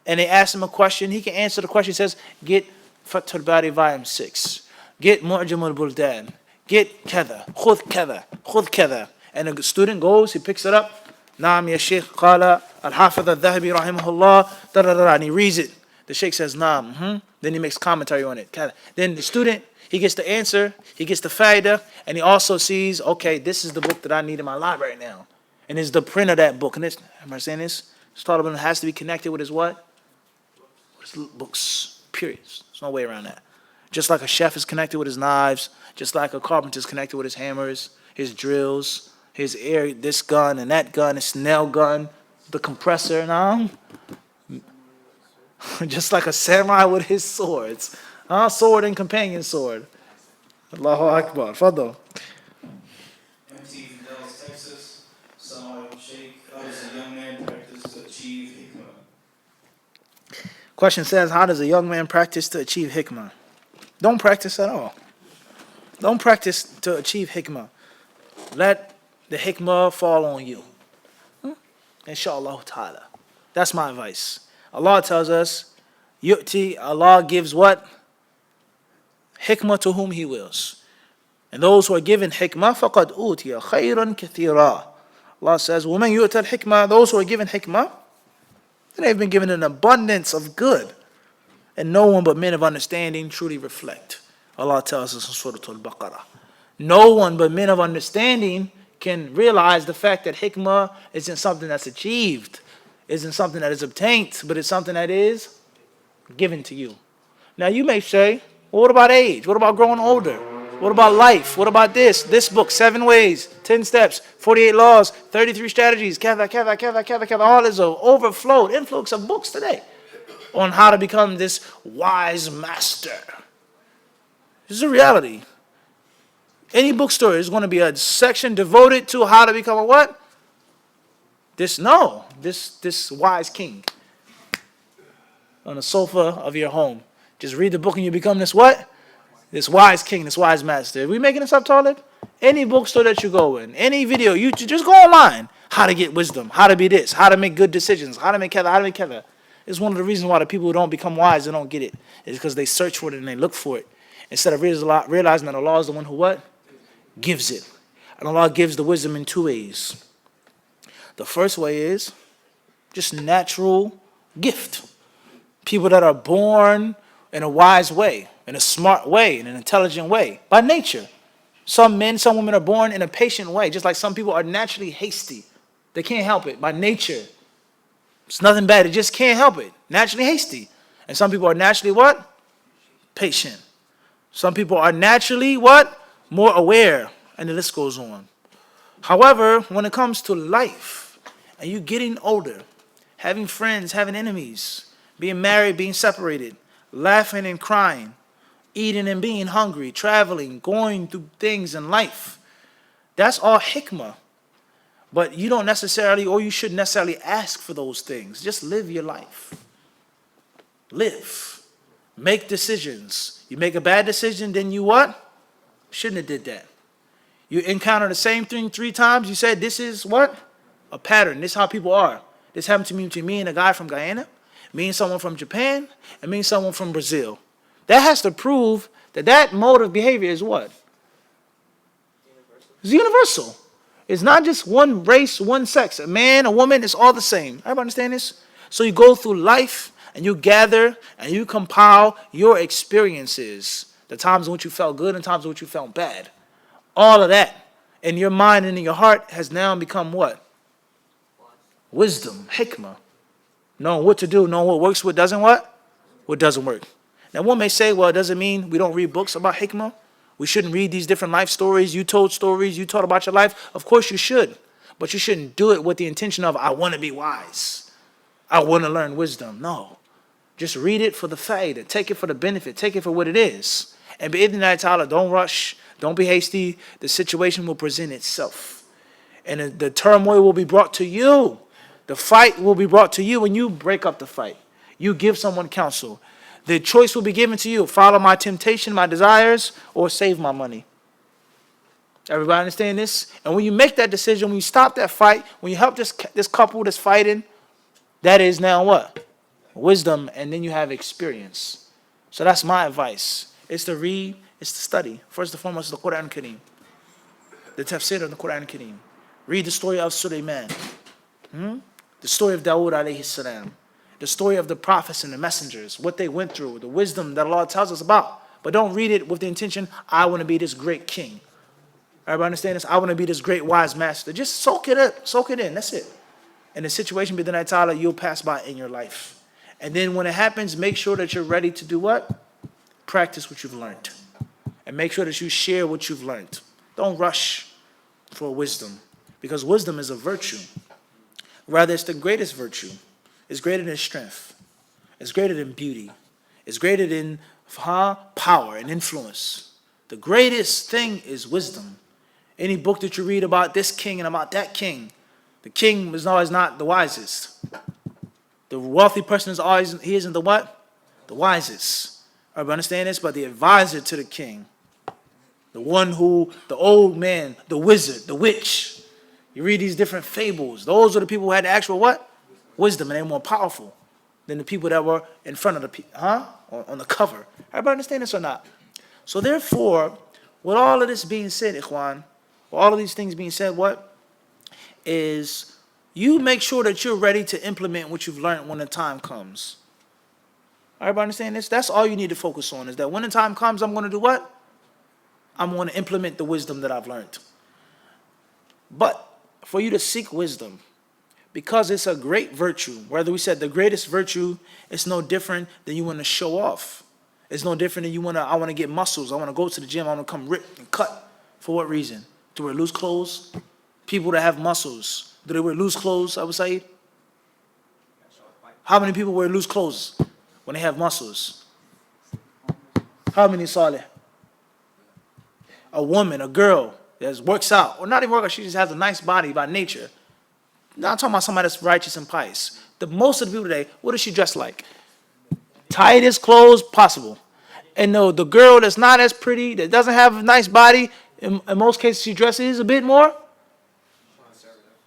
they ask him a question. He can answer the question. He says, get Fathul Bari volume 6. Get Mu'jam al-Buldan. Get Kada. Khud Kada. Khud Kada. And the student goes, he picks it up. Naam ya Sheikh, Qala al-Hafidh al-Dhahabi rahimahullah, da-da-da-da, and he reads it. The Sheikh says, Naam, Then he makes commentary on it. Then the student, he gets the answer, he gets the faida, and he also sees, okay, this is the book that I need in my library now. And it's the print of that book. And this, am I saying this? This talib has to be connected with his what? With his books, period. There's no way around that. Just like a chef is connected with his knives, just like a carpenter is connected with his hammers, his drills, his air, this gun and that gun, his nail gun, the compressor, just like a samurai with his swords. Sword and companion sword. Allahu Akbar. Fadl. MT from Dallas, Texas. Assalamu alaikum, Sheikh. How does a young man practice to achieve hikmah? Question says, how does a young man practice to achieve hikmah? Don't practice at all. Don't practice to achieve hikmah. Let the hikmah fall on you. Inshallah ta'ala. That's my advice. Allah tells us, Allah gives what? Hikmah to whom He wills. And those who are given hikmah, فَقَدْ أُوتِيَ خَيْرًا كَثِيرًا. Allah says, وَمَنْ يُؤْتَ الْحِكْمَةِ, those who are given hikmah, they've been given an abundance of good. And no one but men of understanding truly reflect. Allah tells us in Surah Al-Baqarah. No one but men of understanding can realize the fact that hikmah isn't something that's achieved, isn't something that is obtained, but it's something that is given to you. Now you may say, well, what about age? What about growing older? What about life? What about this? This book, 7 ways, 10 steps, 48 laws, 33 strategies, all this overflowed influx of books today on how to become this wise master. This is a reality. Any bookstore is going to be a section devoted to how to become a what? This wise king on the sofa of your home. Just read the book and you become this what? This wise king, this wise master. Are we making this up, Talib? Any bookstore that you go in, any video, you just go online. How to get wisdom, how to be this, how to make good decisions, how to make keda. It's one of the reasons why the people who don't become wise and don't get it is because they search for it and they look for it instead of realizing that Allah is the one who what? Gives it. And Allah gives the wisdom in 2 ways. The first way is just natural gift. People that are born in a wise way, in a smart way, in an intelligent way, by nature. Some men, some women are born in a patient way, just like some people are naturally hasty. They can't help it by nature. It's nothing bad, they just can't help it. Naturally hasty. And some people are naturally what? Patient. Some people are naturally what? More aware. And the list goes on. However, when it comes to life, and you getting older, having friends, having enemies, being married, being separated, laughing and crying, eating and being hungry, traveling, going through things in life, that's all hikmah. But you don't necessarily, or you shouldn't necessarily ask for those things. Just live your life. Live. Make decisions. You make a bad decision, then you what? Shouldn't have did that. You encounter the same thing 3 times, you said this is what? A pattern. This is how people are. This happened to me between me and a guy from Guyana, me and someone from Japan, and me and someone from Brazil. That has to prove that that mode of behavior is what? It's universal. It's not just one race, one sex. A man, a woman, it's all the same. Everybody understand this? So you go through life and you gather and you compile your experiences. The times in which you felt good and times in which you felt bad. All of that in your mind and in your heart has now become what? Wisdom, hikmah. Knowing what to do, knowing what works, what doesn't what? What doesn't work. Now one may say, well, it doesn't mean we don't read books about hikmah. We shouldn't read these different life stories. You told stories, you taught about your life. Of course you should. But you shouldn't do it with the intention of, I want to be wise. I want to learn wisdom. No. Just read it for the faida. Take it for the benefit. Take it for what it is. And bi'idhnillahi ta'ala, don't rush. Don't be hasty. The situation will present itself. And the turmoil will be brought to you. The fight will be brought to you when you break up the fight. You give someone counsel. The choice will be given to you. Follow my temptation, my desires, or save my money. Everybody understand this? And when you make that decision, when you stop that fight, when you help this couple that's fighting, that is now what? Wisdom, and then you have experience. So that's my advice. It's to read, it's to study. First and foremost, the Quran Kareem. The tafsir of the Quran Kareem. Read the story of Sulaiman. The story of Dawood alayhi salam. The story of the prophets and the messengers, what they went through, the wisdom that Allah tells us about. But don't read it with the intention, I want to be this great king. Everybody understand this? I want to be this great wise master. Just soak it up, soak it in, that's it. And the situation, bid'nillahi ta'ala, you'll pass by in your life. And then when it happens, make sure that you're ready to do what? Practice what you've learned. And make sure that you share what you've learned. Don't rush for wisdom. Because wisdom is a virtue. Rather, it's the greatest virtue. It's greater than strength. It's greater than beauty. It's greater than power and influence. The greatest thing is wisdom. Any book that you read about this king and about that king, the king is always not the wisest. The wealthy person is always, he isn't the what? The wisest. Everybody understand this? But the advisor to the king, the one who, the old man, the wizard, the witch. You read these different fables. Those are the people who had the actual what? Wisdom, and they were more powerful than the people that were in front of the people, on the cover. Everybody understand this or not? So therefore, with all of this being said, Ikhwan, with all of these things being said, what is, you make sure that you're ready to implement what you've learned when the time comes. Everybody understand this? That's all you need to focus on, is that when the time comes, I'm going to do what? I'm going to implement the wisdom that I've learned. But for you to seek wisdom, because it's a great virtue, whether we said the greatest virtue, it's no different than you want to show off. It's no different than I want to get muscles. I want to go to the gym. I want to come ripped and cut. For what reason? To wear loose clothes? People that have muscles, do they wear loose clothes, Abu Saeed? How many people wear loose clothes when they have muscles? How many, Saleh? A woman, a girl that works out, or not even work out, she just has a nice body by nature. Now I'm talking about somebody that's righteous and pious. Most of the people today, what does she dress like? Tightest clothes possible. And no, the girl that's not as pretty, that doesn't have a nice body, in most cases she dresses a bit more.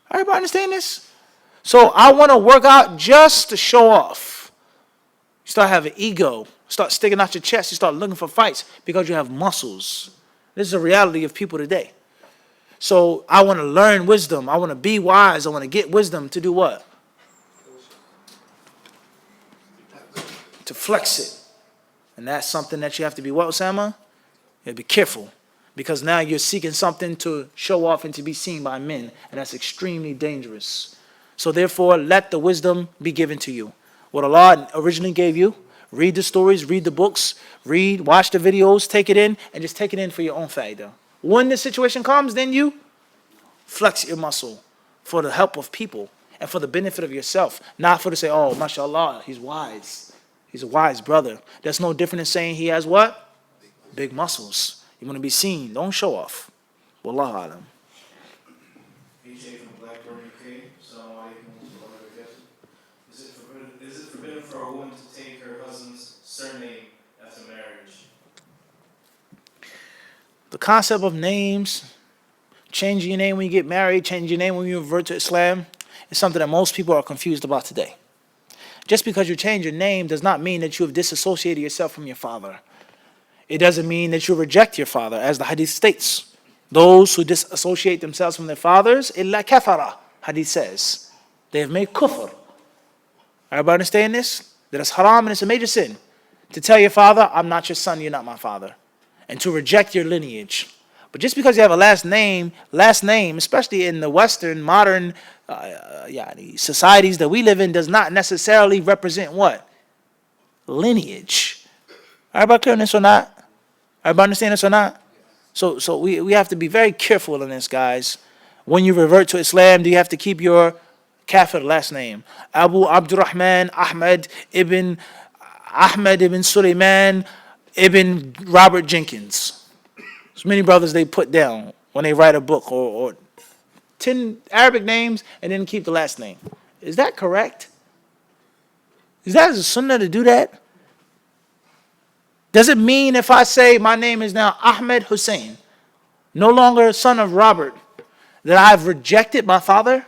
Everybody understand this? So I want to work out just to show off. You start having ego, start sticking out your chest, you start looking for fights because you have muscles. This is a reality of people today. So I want to learn wisdom. I want to be wise. I want to get wisdom to do what? To flex it. And that's something that you have to be what, Osama? You have to be careful. Because now you're seeking something to show off and to be seen by men. And that's extremely dangerous. So therefore, let the wisdom be given to you. What Allah originally gave you, read the stories, read the books, watch the videos, take it in, and just take it in for your own faidah. When the situation comes, then you flex your muscle for the help of people and for the benefit of yourself. Not for to say, oh, mashallah, he's wise. He's a wise brother. That's no different than saying he has what? Big muscles. You want to be seen. Don't show off. Wallahu alam. BJ from Blackburn, UK. Assalamu alaikum wa rahmatullahi. Is it forbidden for a woman to take her husband's surname after marriage? The concept of names, changing your name when you get married, changing your name when you revert to Islam, is something that most people are confused about today. Just because you change your name does not mean that you have disassociated yourself from your father. It doesn't mean that you reject your father, as the hadith states. Those who disassociate themselves from their fathers, illa kafara, hadith says. They have made kufr. Everybody understand this? That it's haram and it's a major sin to tell your father, I'm not your son, you're not my father. And to reject your lineage. But just because you have a last name, especially in the Western modern societies that we live in, does not necessarily represent what? Lineage. Everybody clear on this or not? Everybody understand this or not? So we have to be very careful in this, guys. When you revert to Islam, do you have to keep your kafir last name? Abu Abdurrahman Ahmed ibn Sulaiman ibn Robert Jenkins. So many brothers they put down when they write a book or 10 Arabic names and then keep the last name. Is that correct? Is that a sunnah to do that? Does it mean if I say my name is now Ahmed Hussein, no longer son of Robert, that I've rejected my father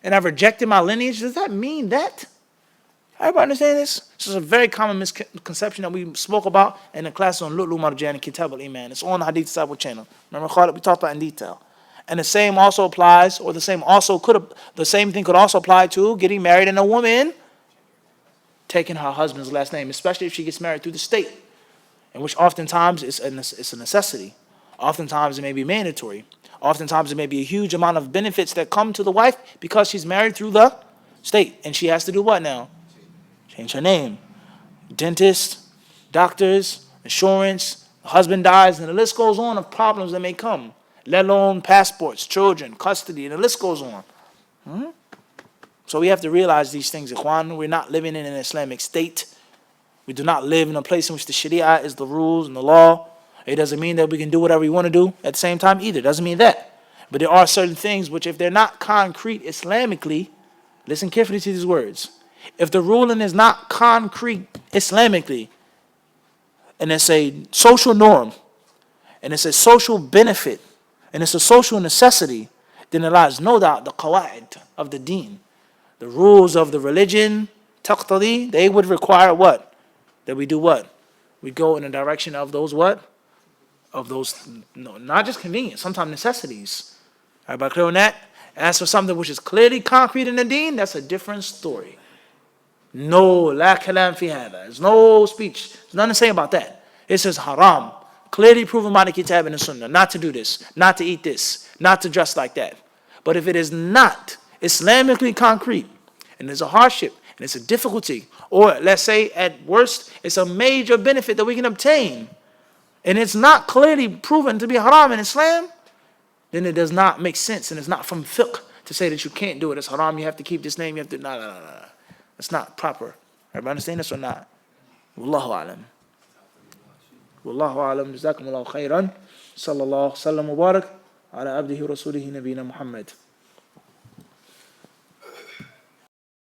and I've rejected my lineage? Does that mean that? Everybody understand this? This is a very common misconception that we spoke about in the class on Lu'lu' Marjan and Kitab al-Iman. It's on the Hadith Disciple channel. Remember, Khalid, we talked about it in detail. And the same also applies, or the same thing could also apply to getting married and a woman taking her husband's last name, especially if she gets married through the state, in which oftentimes it's a necessity. Oftentimes it may be mandatory. Oftentimes it may be a huge amount of benefits that come to the wife because she's married through the state. And she has to do what now? Change her name. Dentist, doctors, insurance, the husband dies, and the list goes on of problems that may come. Let alone passports, children, custody, and the list goes on. So we have to realize these things, Ikhwan. We're not living in an Islamic state. We do not live in a place in which the Sharia is the rules and the law. It doesn't mean that we can do whatever we want to do at the same time either. It doesn't mean that. But there are certain things which, if they're not concrete Islamically, listen carefully to these words. If the ruling is not concrete Islamically, and it's a social norm, and it's a social benefit, and it's a social necessity, then there lies no doubt the qawa'id of the deen. The rules of the religion, taqtadi, they would require what? That we do what? We go in the direction of those what? Of those, no, not just convenience, sometimes necessities. Everybody clear on that? As for something which is clearly concrete in the deen, that's a different story. No, la kalam fi hada. There's no speech. There's nothing to say about that. It says haram. Clearly proven by the kitab and the sunnah. Not to do this. Not to eat this. Not to dress like that. But if it is not Islamically concrete, and there's a hardship, and it's a difficulty, or let's say at worst, it's a major benefit that we can obtain, and it's not clearly proven to be haram in Islam, then it does not make sense, and it's not from fiqh to say that you can't do it. It's haram, you have to keep this name, you have to, no. That's not proper. Everybody understand this or not? Wallahu alam. Wallahu alam. Jazakumullahu khairan. Sallallahu sallam wa barak ala abdihi rasulihi nabina Muhammad.